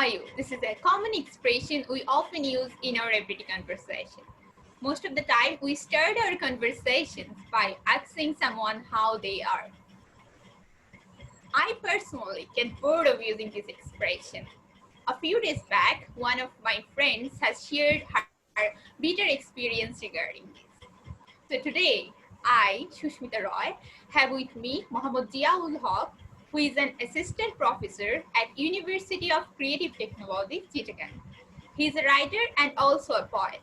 are you? This is a common expression we often use in our everyday conversation. Most of the time, we start our conversations by asking someone how they are. I personally get bored of using this expression. A few days back, one of my friends has shared her bitter experience regarding this. So today, I, Shushmita Roy, have with me Mohammad Ziaul Haque, who is an assistant professor at University of Creative Technology, Chittagong. He is a writer and also a poet.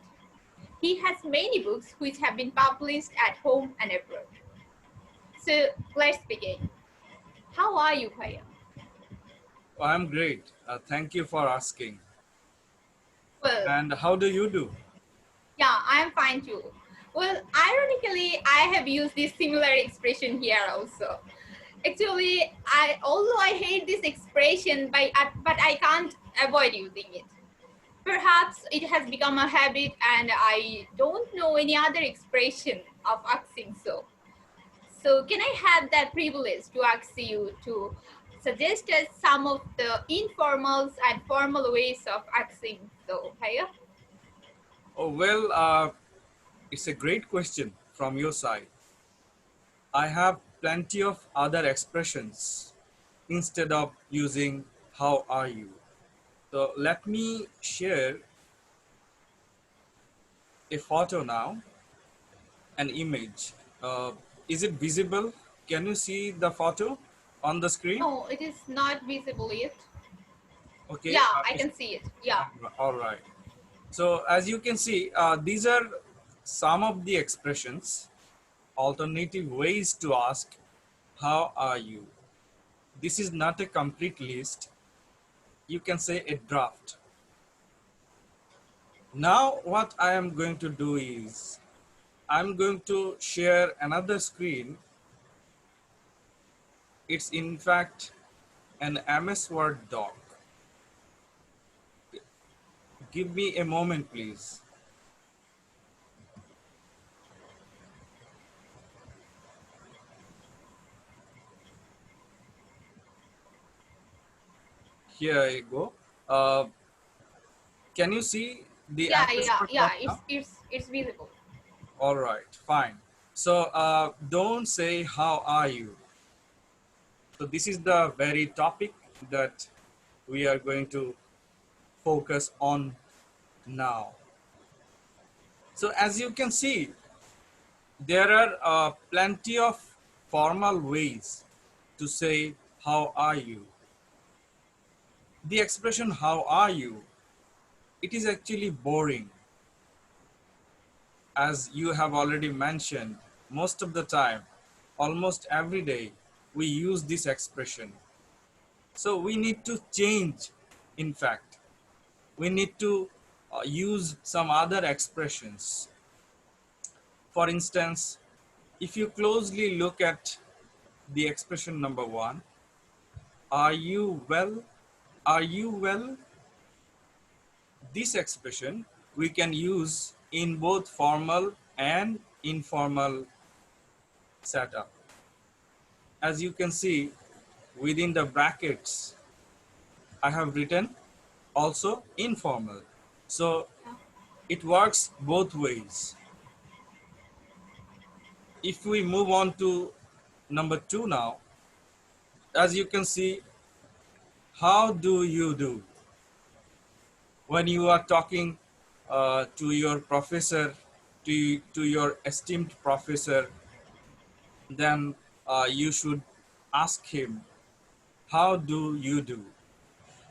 He has many books which have been published at home and abroad. So let's begin. How are you, Bhaiya? I'm great. Thank you for asking. Well, And how do you do? yeah, I am fine too. Well, ironically, I have used this similar expression here also. Actually, although I hate this expression, but I can't avoid using it. Perhaps it has become a habit, and I don't know any other expression of asking so. So, can I have that privilege to ask you to suggest us some of the informals and formal ways of asking so, Bhaiya? Oh, well, it's a great question from your side. I have plenty of other expressions instead of using how are you. So let me share a photo now, an image. Uh, is it visible? Can you see the photo on the screen? No, it is not visible yet. Okay, Yeah, I can see it. Yeah. all right. So as you can see, these are some of the expressions, alternative ways to ask, how are you? This is not a complete list. You can say a draft. Now what I am going to do is, I'm going to share another screen. It's in fact an MS Word doc. Give me a moment, please. Here I go. Uh, can you see the Yeah, MS yeah, Word yeah. doc now? It's visible. All right, fine. So don't say how are you. So this is the very topic that we are going to focus on now. So as you can see, there are plenty of formal ways to say how are you. The expression how are you, it is actually boring. As you have already mentioned, most of the time, almost every day, we use this expression. So we need to change, in fact. We need to use some other expressions. For instance, if you closely look at the expression number one, are you well? Are you well? This expression we can use in both formal and informal setup. As you can see, within the brackets, I have written also informal. So Yeah. it works both ways. If we move on to number two now, as you can see, how do you do? When you are talking to your professor, to your esteemed professor, then you should ask him, how do you do?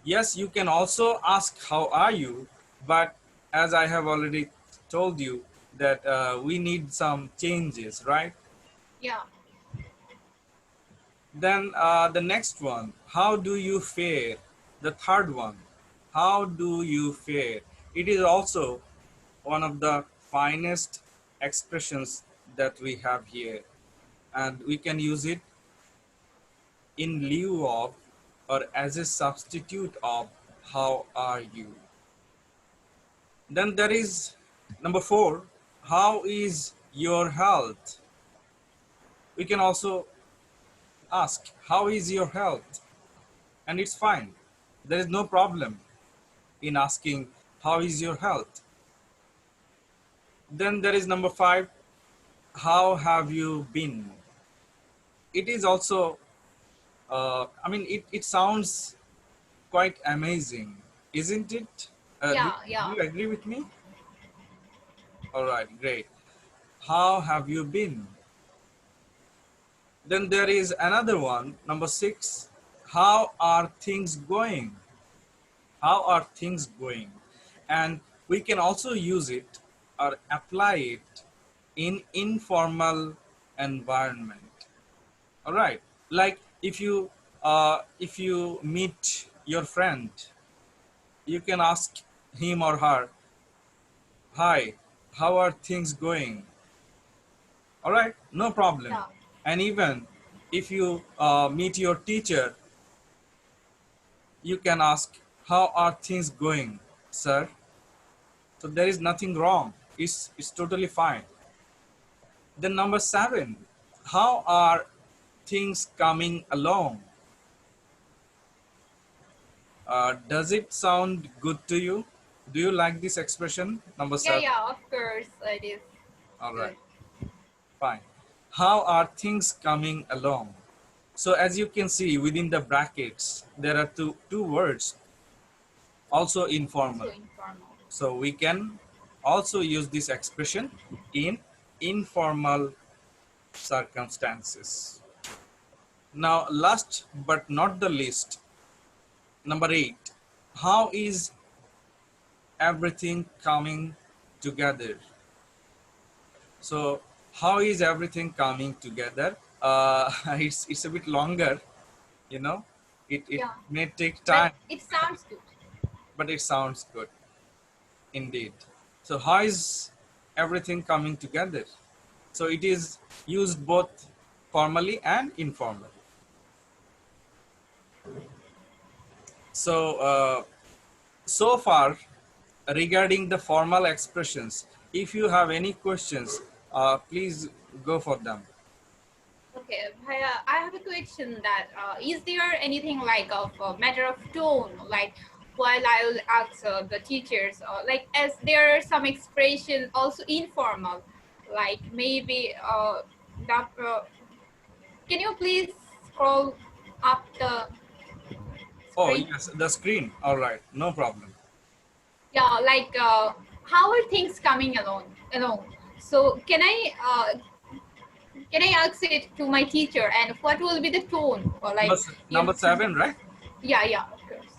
Yes, you can also ask, how are you? But as I have already told you, that we need some changes, right? Yeah. Then the next one, how do you fare? The third one, how do you fare? It is also one of the finest expressions that we have here. And we can use it in lieu of or as a substitute of how are you. Then there is number four, how is your health? We can also ask, how is your health? And it's fine. There is no problem. in asking, how is your health? Then there is number 5, how have you been? It is also, it sounds quite amazing, isn't it? Yeah, Do yeah, you agree with me? All right, great. How have you been? Then there is another one, number 6, how are things going? How are things going? And we can also use it or apply it in informal environment. All right, like if you meet your friend, you can ask him or her, hi, how are things going? All right, no problem. yeah, And even if you meet your teacher, you can ask, how are things going, sir? So there is nothing wrong. It's totally fine. Then number 7, how are things coming along? Does it sound good to you? Do you like this expression, number yeah, 7? yeah. Of course, it is All good. right, fine. How are things coming along? So as you can see within the brackets, there are two words, also Also informal. informal. So we can also use this expression in informal circumstances. Now, last but not the least, number 8, how is everything coming together? So, how is everything coming together? It's a bit longer, you know. It Yeah, may take but time, it sounds good. but it sounds good indeed. So, how is everything coming together? So, it is used both formally and informally. So, so far regarding the formal expressions, if you have any questions, please go for them. Okay, I have a question that is there anything like of a matter of tone, like while I will ask the teachers, like as there are some expression also informal, like maybe can you please scroll up the Oh screen? yes, the screen. All right, no problem. Yeah, like how are things coming along? So can I ask it to my teacher, and what will be the tone, or Number, like number some, 7, right? yeah, yeah, of course.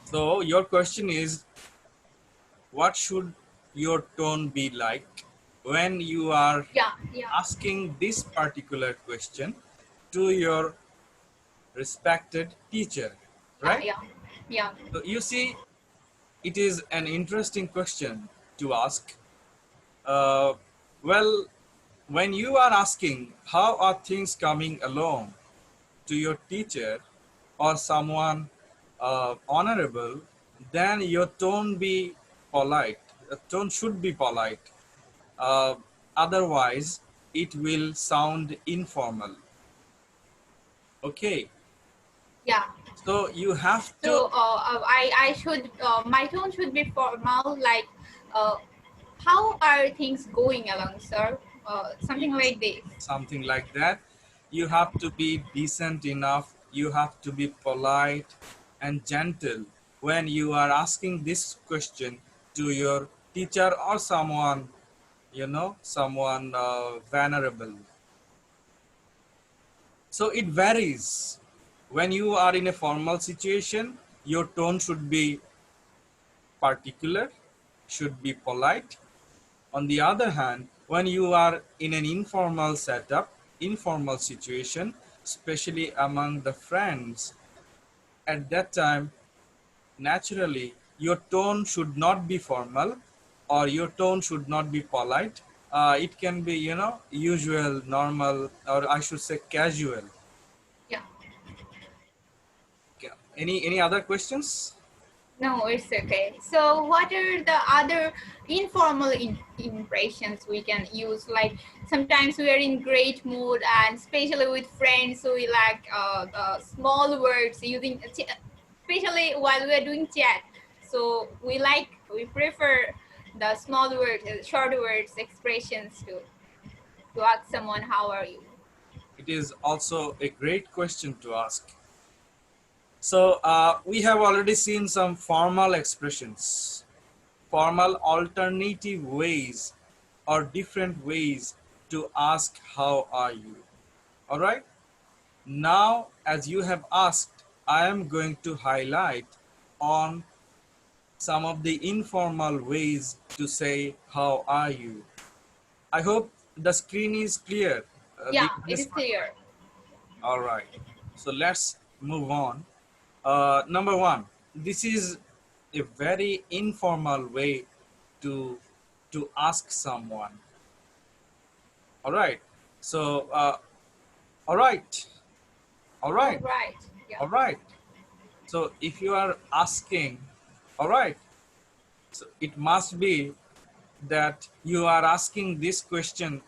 So your question is, what should your tone be like when you are Yeah, yeah, asking this particular question to your respected teacher, yeah, right? yeah, yeah, So you see, it is an interesting question to ask. Uh, well, when you are asking how are things coming along to your teacher or someone honorable, then your tone be polite. The tone should be polite. Uh, Otherwise, it will sound informal. Okay, yeah. so you have to So I should my tone should be formal, like uh, how are things going along, sir? Something yes, like this. something like that. You have to be decent enough, you have to be polite and gentle when you are asking this question to your teacher or someone, someone venerable. So it varies. When you are in a formal situation, your tone should be particular, should be polite. On the other hand, when you are in an informal setup, informal situation, especially among the friends, at that time, naturally, your tone should not be formal or your tone should not be polite. It can be, usual, normal, or I should say casual. Yeah. Okay. Any other questions? No, it's okay. So, what are the other informal impressions we can use? Like sometimes we are in great mood, and especially with friends, so we like small words using, especially while we are doing chat. So we prefer the small words, short words, expressions to ask someone how are you. It is also a great question to ask. So we have already seen some formal expressions, formal alternative ways or different ways to ask how are you. All right. Now, as you have asked, I am going to highlight on some of the informal ways to say how are you. I hope the screen is clear. Yeah, it This is one. clear. All right. So let's move on. Number one, this is a very informal way to to ask someone. All right. So, all right, all All right, right. Yeah. all right. So if you are asking, all right, so it must be that you are asking this question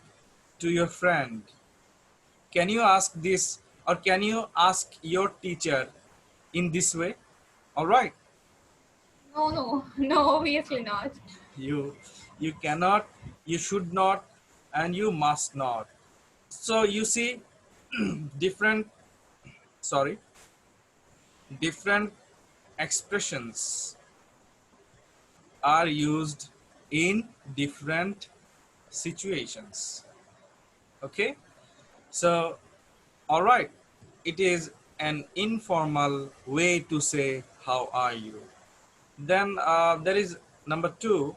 to your friend. Can you ask this, or can you ask your teacher in this way? All right. No, no, no. Obviously not. You you cannot, you should not, and you must not. So you see, different, sorry, different expressions are used in different situations. Okay, so all right, it is an informal way to say how are you. Then there is number two.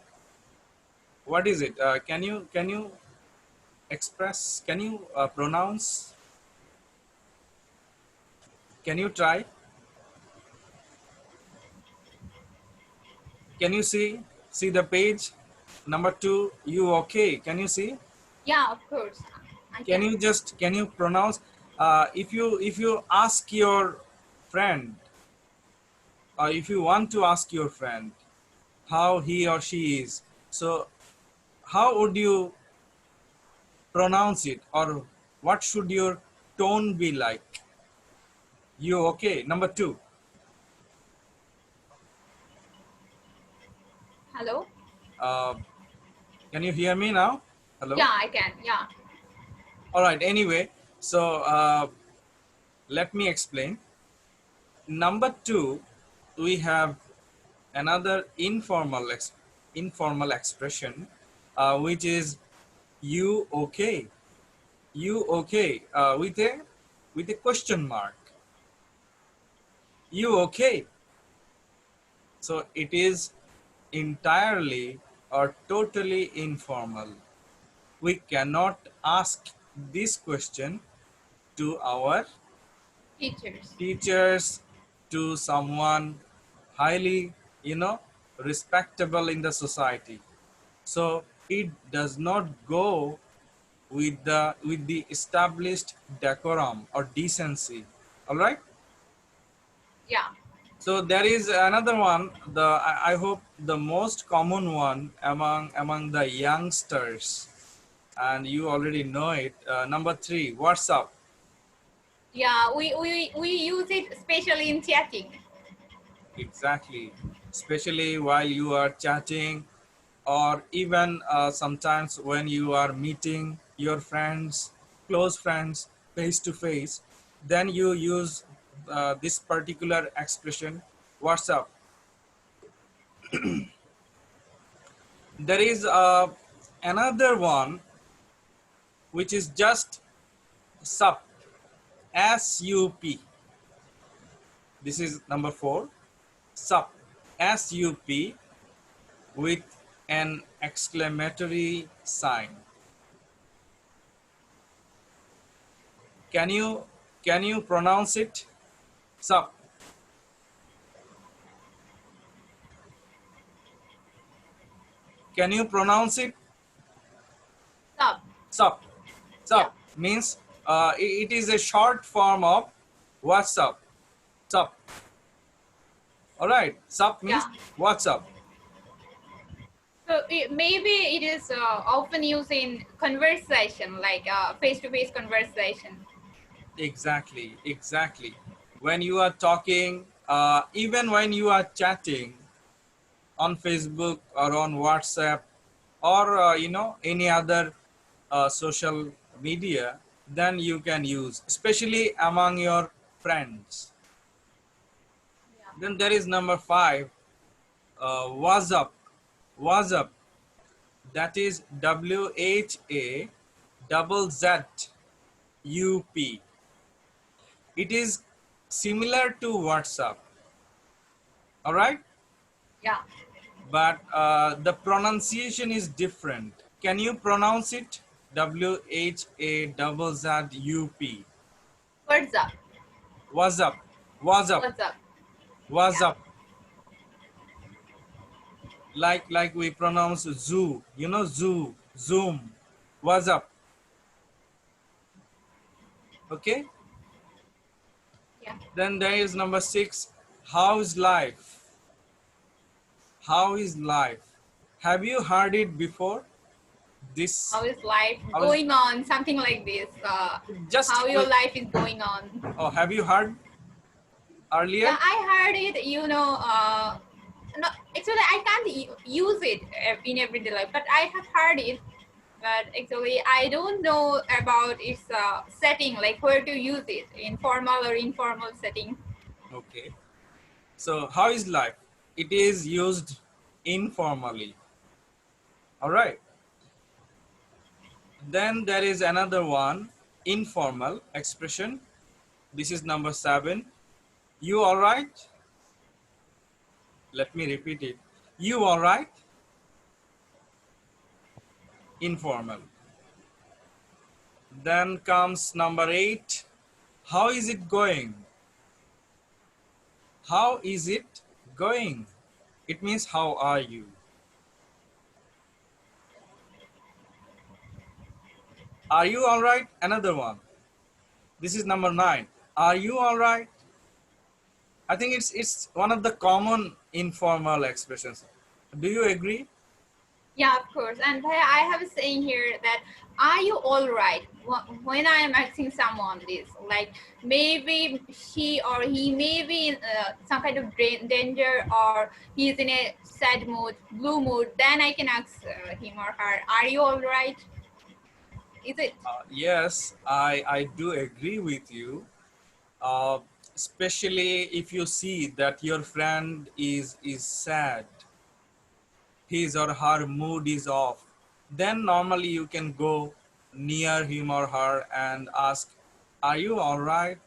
What is it? Can you express, can you pronounce, can you try, can you see the page? Number two, you okay? Can you see? Yeah, of course. I Can can. you just, can you pronounce, if you ask your friend, or if you want to ask your friend how he or she is, so how would you pronounce it, or what should your tone be like? You okay? Number two, Hello. uh, can you hear me now? Hello. Yeah, I can. Yeah. All right, anyway, so let me explain. Number two, we have another informal expression, which is you okay? You okay? With a question mark. You okay? So it is entirely or totally informal. We cannot ask this question to our Teachers. teachers, to someone highly, you know, respectable in the society. So it does not go with the established decorum or decency. All right. Yeah. So there is another one. I hope the most common one among the youngsters, and you already know it. Number three, what's up? Yeah. We use it especially in chatting. Exactly. Especially while you are chatting, or even sometimes when you are meeting your friends, close friends, face to face, then you use this particular expression, what's up? There is another one which is just sup, sup. This is number four, sup, sup, with an exclamatory sign. Can you pronounce it? Sup. Can you pronounce it? Sub. Sup. Yeah. Sup means it is a short form of what's up. Sup. All right. Sup means Yeah. what's up. So maybe it is often used in conversation, like face-to-face conversation. Exactly. Exactly. When you are talking, even when you are chatting, on Facebook or on WhatsApp or any other social media, then you can use, especially among your friends. Yeah. Then there is number 5, WhatsApp. WhatsApp, that is WHAZZUP. It is similar to WhatsApp, all right, Yeah. but the pronunciation is different. Can you pronounce it? WHAZZUP. What's up? WhatsApp. WhatsApp. What's up? Yeah. WhatsApp. Like we pronounce zoo. Zoo, Zoom. WhatsApp. Okay. Yeah. Then there is number 6. How's life? How is life? Have you heard it before? This. How is life I was going on? Something like this. just. How your life is going on? Oh, have you heard Yeah, earlier? I heard it. No, actually, I can't use it in everyday life, but I have heard it. But actually, I don't know about its setting, like where to use it, in formal or informal setting. Okay. So, how is life? It is used informally. All right. Then there is another one, informal expression. This is number 7. You all right? Let me repeat it. You all right? Informal. Then comes number 8. How is it going? How is it going? It means how are you? Are you all right? Another one. This is number 9. Are you all right? I think it's one of the common informal expressions. Do you agree? Yeah, of course. And I have a saying here that, are you all right? When I am asking someone this, like maybe she or he may be in some kind of danger, or he's in a sad mood, blue mood, then I can ask him or her, are you all right? Is it? Yes, I do agree with you. Uh, Especially if you see that your friend is sad, his or her mood is off, then normally you can go near him or her and ask, "Are you all right?"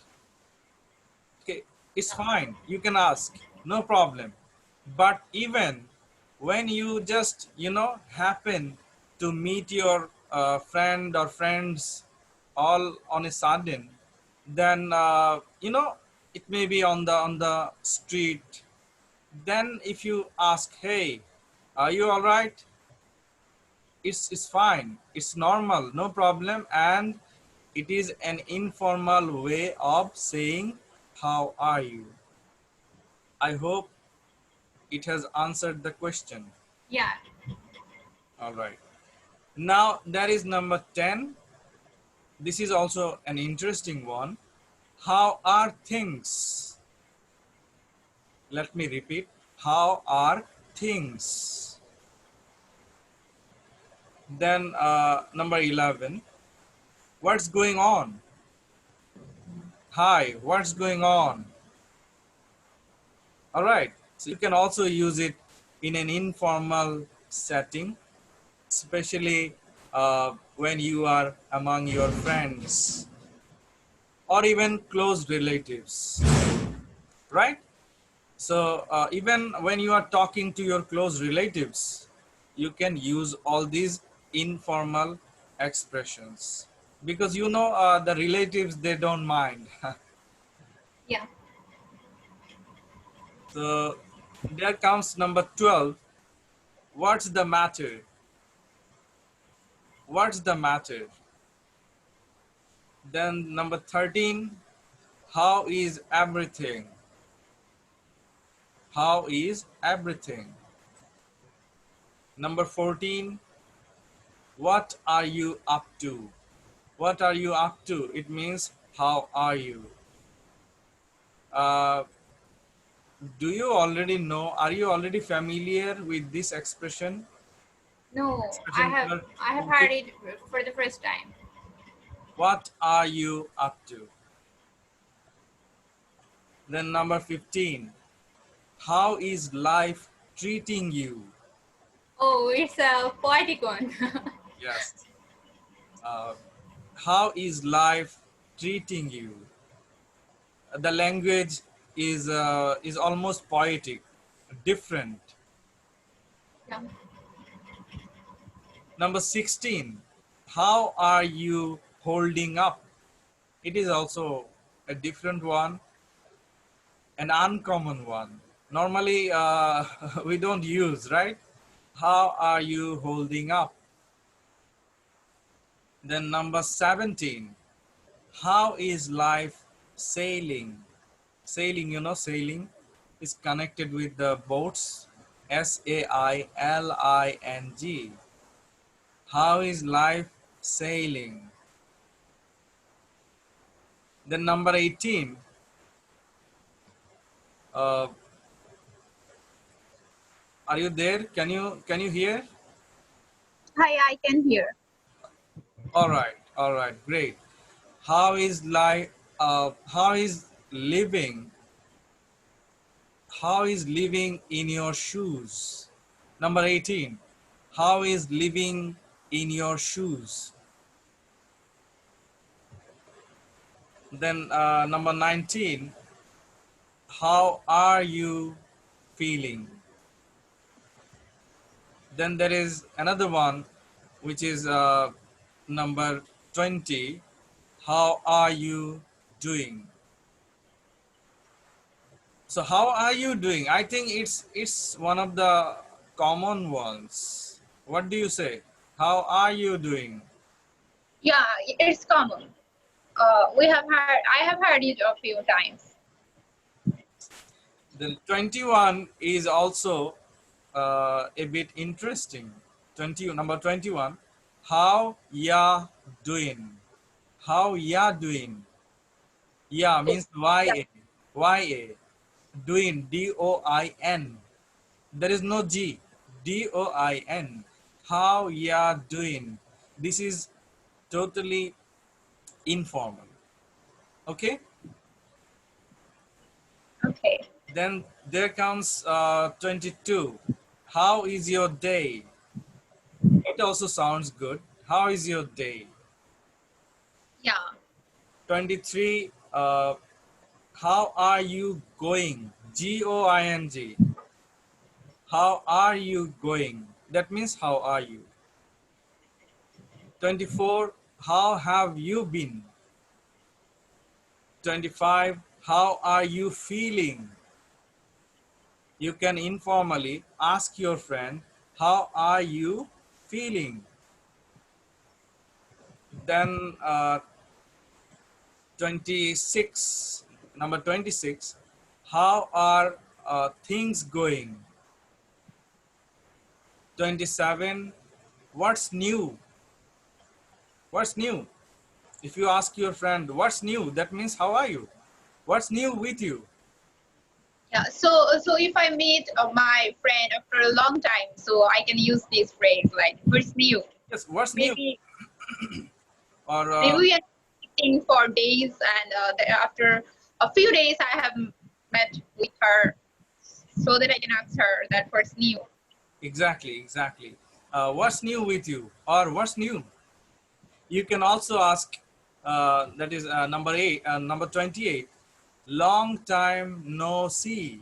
Okay, it's Yeah. fine. You can ask, no problem. But even when you just, happen to meet your friend or friends all on a sudden, then, it may be on the street. Then if you ask, hey, are you all right? It's fine. It's normal, no problem. And it is an informal way of saying, how are you? I hope it has answered the question. Yeah. All right. Now, that is number 10. This is also an interesting one. How are things? Let me repeat. How are things? Then, number 11. What's going on? Hi, what's going on? All right. So, you can also use it in an informal setting, especially when you are among your friends or even close relatives, right? So even when you are talking to your close relatives, you can use all these informal expressions, because the relatives, they don't mind. Yeah. So there comes number 12. What's the matter? What's the matter? Then number 13. How is everything? How is everything? Number 14. What are you up to? What are you up to? It means how are you? Uh, do you already know? Are you already familiar with this expression? No, I Expression have number I have 20. heard it for the first time. What are you up to? Then number 15. How is life treating you? Oh, it's a poetic one. Yes. Uh, how is life treating you? The language is almost poetic, different. Yeah. Number 16. How are you holding up? It is also a different one, an uncommon one. Normally, we don't use, right? How are you holding up? Then number 17. How is life sailing? Sailing, sailing is connected with the boats. Sailing. How is life sailing? Then number 18. Uh, are you there? Can you hear? Hi, I can hear. All right, great. How is life? How is living? How is living in your shoes? Number 18. How is living in your shoes? Then number 19. How are you feeling? Then there is another one, which is number 20. How are you doing? So how are you doing? I think it's one of the common ones. What do you say? How are you doing? Yeah, it's common. We have heard. I have heard it a few times. Then 21 is also a bit interesting. 20 number 21. How ya doing? How ya doing? Ya means Yeah, ya. Doing, doin. There is no G. Doin. How ya doing? This is totally informal. Okay. okay. Then there comes 22. How is your day? It also sounds good. How is your day? Yeah, 23. How are you going? Going. How are you going? That means how are you? 24. How have you been? 25. How are you feeling? You can informally ask your friend, how are you feeling? Then 26, number 26, how are things going? 27, what's new? What's new? If you ask your friend, what's new? That means how are you? What's new with you? yeah. So if I meet my friend after a long time, so I can use this phrase like "what's new?" Yes, what's new? Maybe Or maybe we are meeting for days, and after a few days, I have met with her, so that I can ask her that what's new. exactly, exactly. What's new with you? Or what's new? You can also ask, that is number 28, long time no see.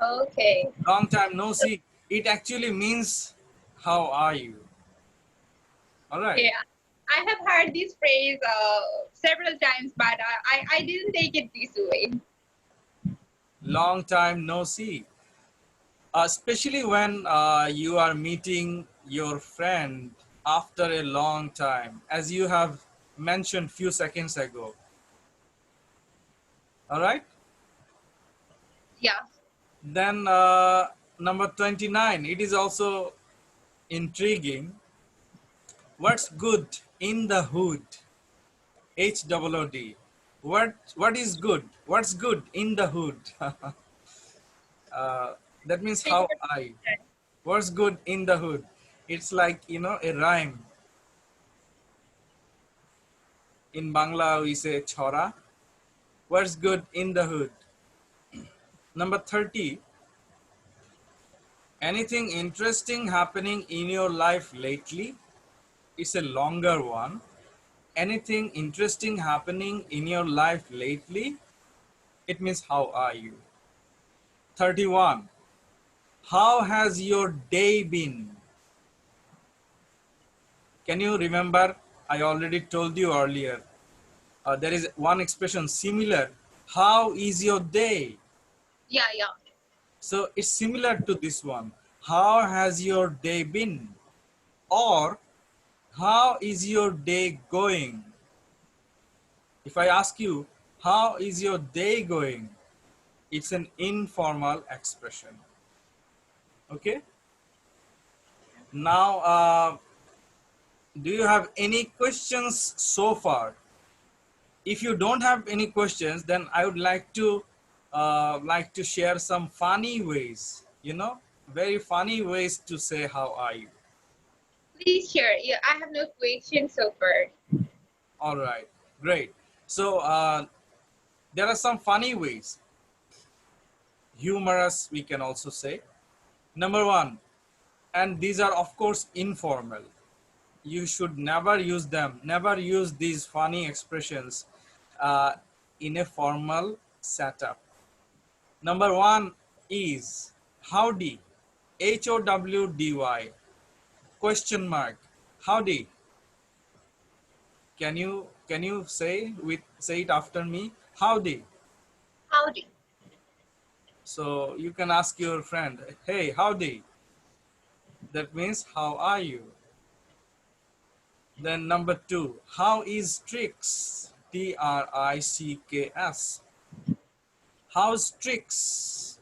Okay. Long time no see. It actually means, how are you? All right. Okay. I have heard this phrase several times, but I didn't take it this way. Long time no see. Especially when you are meeting your friend after a long time, as you have mentioned few seconds ago. All right. Yeah. Then number 29, it is also intriguing. What's good in the hood? HOOD. What is good? What's good in the hood? uh, that means Take how your I. turn. What's good in the hood? It's like, a rhyme. In Bangla we say chora. What's good in the hood? Number 30. Anything interesting happening in your life lately? It's a longer one. Anything interesting happening in your life lately? It means how are you? 31. How has your day been? Can you remember? I already told you earlier. There is one expression similar. How is your day? Yeah, yeah. So it's similar to this one. How has your day been? Or how is your day going? If I ask you, how is your day going? It's an informal expression. Okay. Now, do you have any questions so far? If you don't have any questions, then I would like to share some funny ways. Very funny ways to say how are you. Please share. Yeah, I have no questions so far. All right, great. So there are some funny ways, humorous we can also say. Number one, and these are of course informal. You should never use them. Never use these funny expressions uh, in a formal setup. Number one is howdy, HOWDY, question mark, howdy. Can you say it after me? Howdy. Howdy. So you can ask your friend, hey, howdy. That means how are you? Then number two, how is tricks? TRICKS. How's tricks?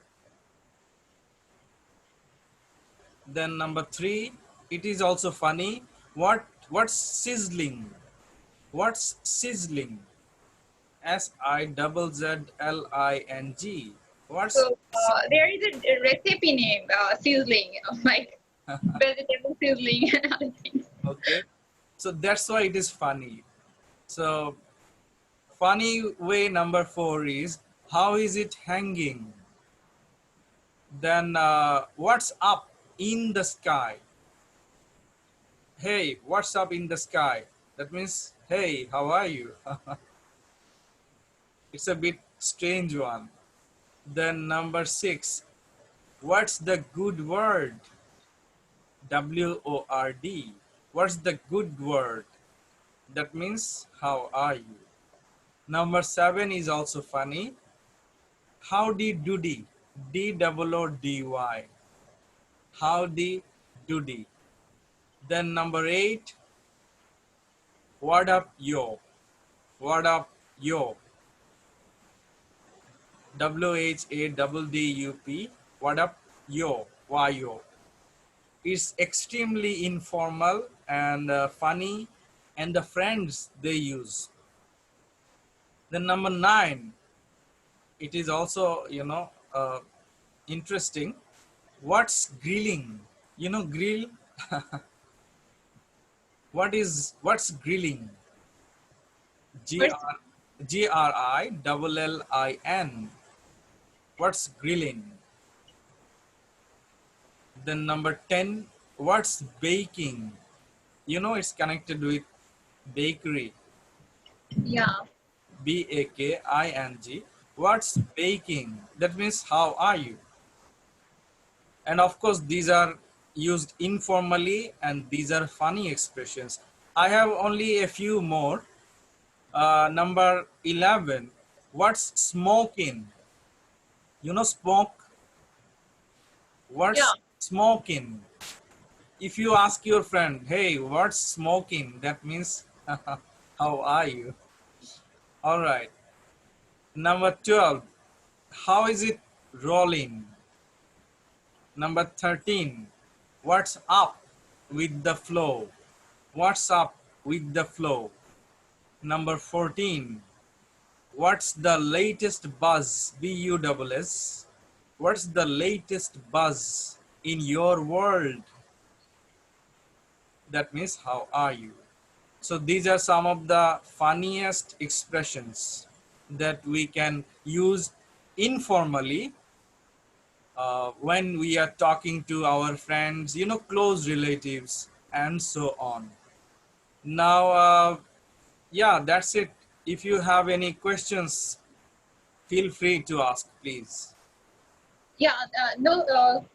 Then number three, it is also funny. What's sizzling? What's sizzling? SIZZLING. What's So there is a recipe name, sizzling, like vegetable sizzling and other things. okay? So that's why it is funny. So funny way number four is how is it hanging? Then what's up in the sky? Hey, what's up in the sky? That means hey, how are you? It's a bit strange one. Then number six, what's the good word? WORD. What's the good word? That means how are you? Number seven is also funny. Howdy doody. DOODY. Howdy doody. Then number eight, what up yo? What up yo? WHADDUP. What up yo? Why yo? It's extremely informal and funny, and the friends they use. Then number nine, it is also interesting. What's grilling? Grill. What's grilling? G What's R GRILLIN. What's grilling? Then number 10, what's baking? It's connected with bakery. yeah? BAKING. What's baking? That means how are you? And of course, these are used informally and these are funny expressions. I have only a few more. Number 11, what's smoking? Smoke. Yeah. What's smoking? If you ask your friend, hey, what's smoking? That means how are you? All right. Number 12, how is it rolling? Number 13, what's up with the flow? What's up with the flow? Number 14, what's the latest buzz, B-U-S-S, what's the latest buzz in your world? That means, how are you? So these are some of the funniest expressions that we can use informally when we are talking to our friends, close relatives, and so on. Now, yeah, that's it. If you have any questions, feel free to ask, please. Yeah, no,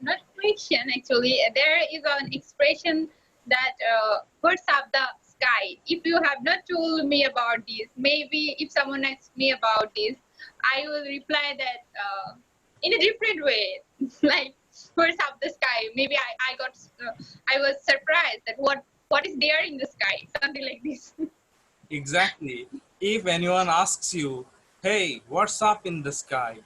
not question actually. There is an expression that birds up the sky. If you have not told me about this, maybe if someone asks me about this, I will reply that in a different way, like birds up the sky. Maybe I was surprised that what is there in the sky, something like this. Exactly. If anyone asks you, hey, what's up in the sky?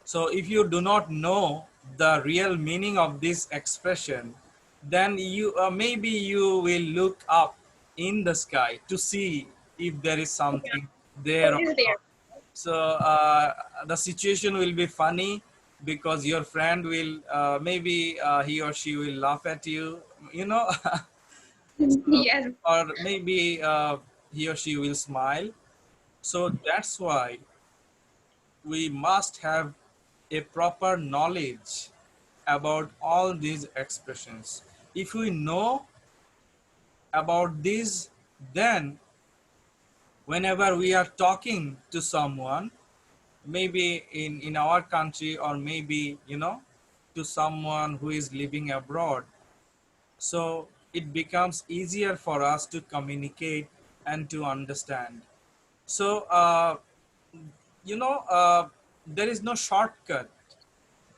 So if you do not know the real meaning of this expression, then you maybe you will look up in the sky to see if there is Yeah, something there what or is there? not. So the situation will be funny because your friend will maybe he or she will laugh at you, you know. So, Yes. or maybe he or she will smile. So that's why we must have a proper knowledge about all these expressions. If we know about these, then whenever we are talking to someone, maybe in our country, or maybe, to someone who is living abroad, so it becomes easier for us to communicate and to understand. So, there is no shortcut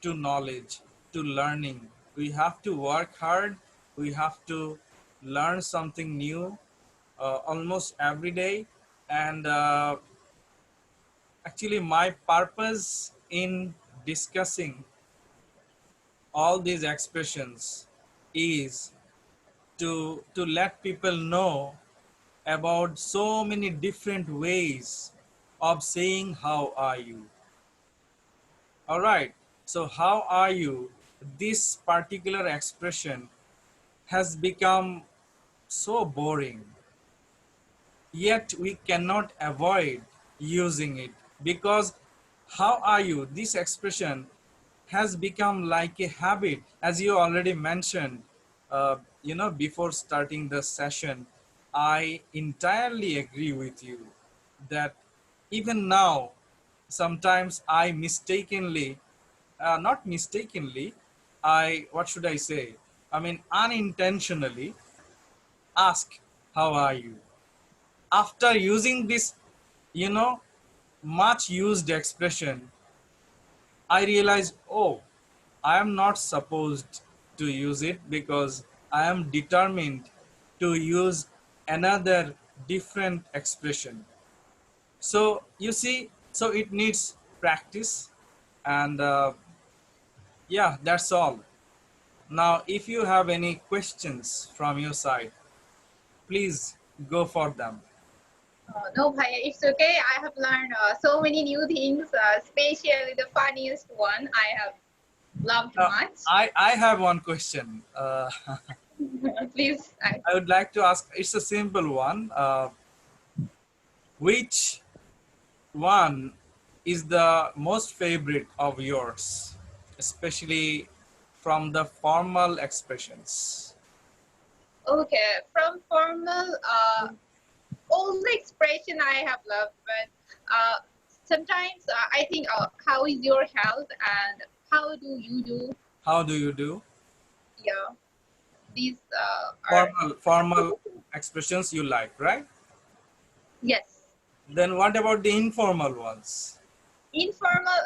to knowledge, to learning. We have to work hard. We have to learn something new almost every day. And actually, my purpose in discussing all these expressions is to let people know about so many different ways of saying how are you. All right. So how are you? This particular expression has become so boring, yet we cannot avoid using it because how are you? This expression has become like a habit, as you already mentioned. Before starting the session, I entirely agree with you that even now, sometimes I mistakenly, not mistakenly, what should I say? I mean, unintentionally ask, how are you? After using this, you know, much used expression, I realized, oh, I am not supposed to use it because I am determined to use another different expression. So you see, so it needs practice, and yeah, that's all. Now, if you have any questions from your side, please go for them. No, Bhaiya, it's okay. I have learned so many new things, especially the funniest one. I have loved Uh, much. I have one question. Please, I would like to ask, it's a simple one. Which one is the most favorite of yours, especially from the formal expressions? okay. From formal, all the expression I have loved, but sometimes I think, how is your health and how do you do? How do you do? Yeah, these are Formal expressions you like, right? yes. Then what about the informal ones? Informal,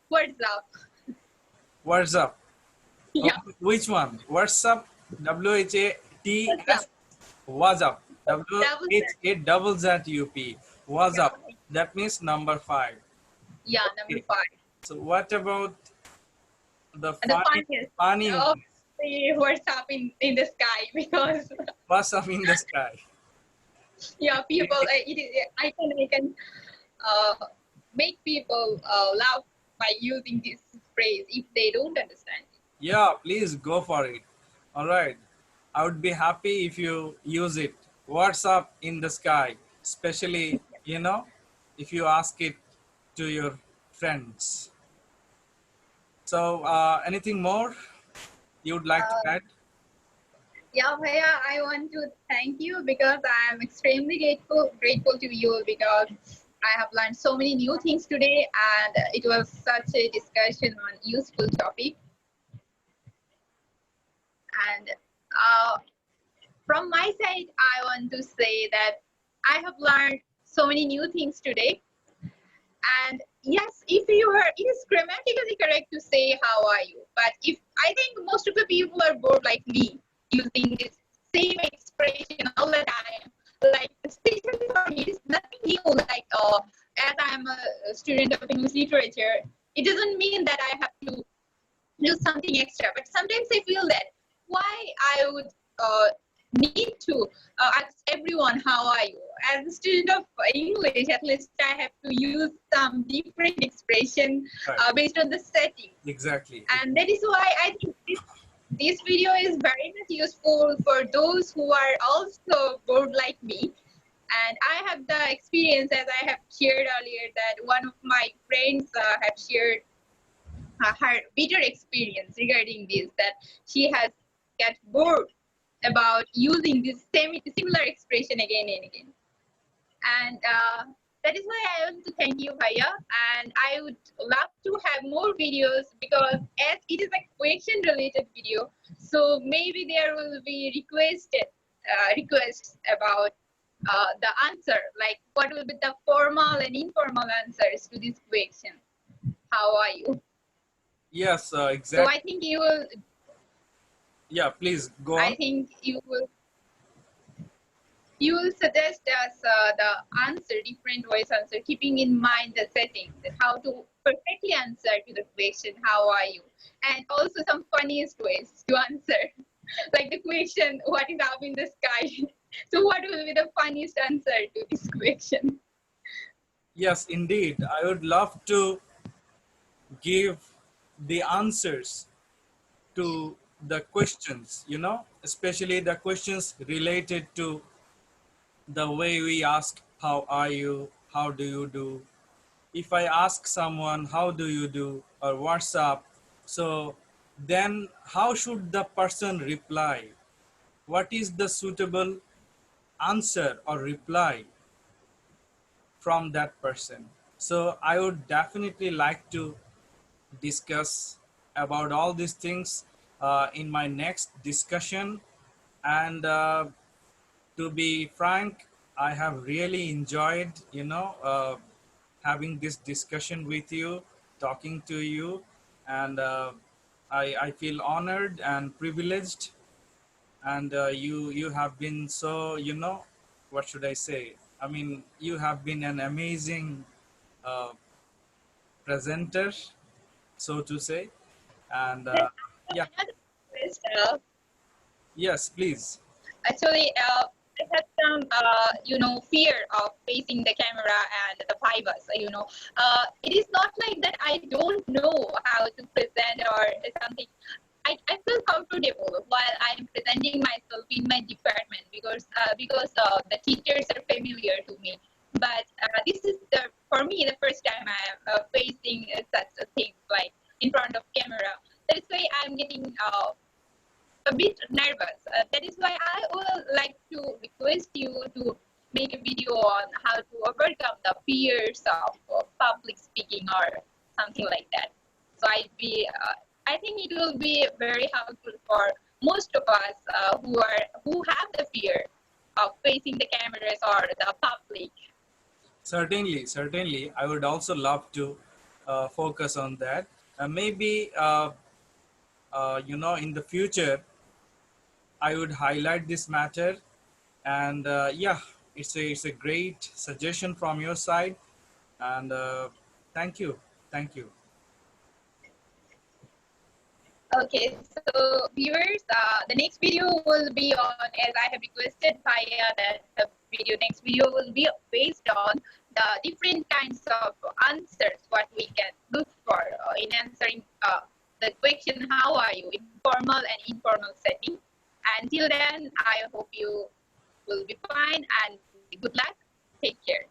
what's up? What's up? Oh, Yeah, which one? What's up? what's WHATS. up? What's up? Double WHA double ZUP. What's yeah, up? That means number five. yeah. Number Okay. five. So what about the And the funny, funniest, funny of ones? the what's up in the sky, because What's up in the sky? yeah, people, I can make people laugh by using this phrase if they don't understand it. Yeah, please go for it. All right. I would be happy if you use it. What's up in the sky? Especially, if you ask it to your friends. So, anything more you would like to Uh, add? yeah, Bhaiya, I want to thank you because I am extremely grateful to you because I have learned so many new things today, and it was such a discussion on useful topic. And uh, from my side, I want to say that I have learned so many new things today. And yes, if you are, it is grammatically correct to say how are you. But if I think most of the people are bored like me, using this same expression all the time. Like especially for me, it's nothing new. Like as I'm a student of English literature, it doesn't mean that I have to do something extra. But sometimes I feel that why I would need to ask everyone how are you. As a student of English, at least I have to use some different expression Right. based on the setting. Exactly. And that is why I think this video is very much useful for those who are also bored like me. And I have the experience, as I have shared earlier, that one of my friends have shared her bitter experience regarding this, that she has get bored about using this similar expression again and again. And that is why I want to thank you, Bhaiya. And I would love to have more videos because as it is a question related video, so maybe there will be requests about the answer, like what will be the formal and informal answers to this question. How are you? Yes, So exactly. I think you will. Yeah, please go I on. think you will suggest us the answer, different voice answer, keeping in mind the setting, that how to perfectly answer to the question, how are you? And also some funniest ways to answer. Like the question, what is up in the sky? So what will be the funniest answer to this question? Yes, indeed. I would love to give the answers to the questions, especially the questions related to the way we ask, how are you? How do you do? If I ask someone, how do you do? Or what's up? So then how should the person reply? What is the suitable answer or reply from that person? So I would definitely like to discuss about all these things in my next discussion. And to be frank, I have really enjoyed, having this discussion with you, talking to you, and I feel honored and privileged. And you have been so, what should I say? I mean, you have been an amazing uh, presenter, so to say. And yeah, Another request, yes, please. actually, I had some, fear of facing the camera and the fibers. It is not like that I don't know how to present or something. I feel comfortable while I'm presenting myself in my department because the teachers are familiar to me. But this is for me the first time I'm facing such a thing like in front of camera. That is why I'm getting a bit nervous. That is why I would like to request you to make a video on how to overcome the fears of public speaking or something like that. So I think it will be very helpful for most of us who have the fear of facing the cameras or the public. Certainly, certainly. I would also love to focus on that. Maybe, in the future, I would highlight this matter. And yeah, it's a great suggestion from your side. And thank you. Thank you. Okay, so viewers, the next video will be on, as I have requested via that the next video will be based on the different kinds of answers what we can look for in answering the question how are you in formal and informal setting. Until then, I hope you will be fine and good luck. Take care.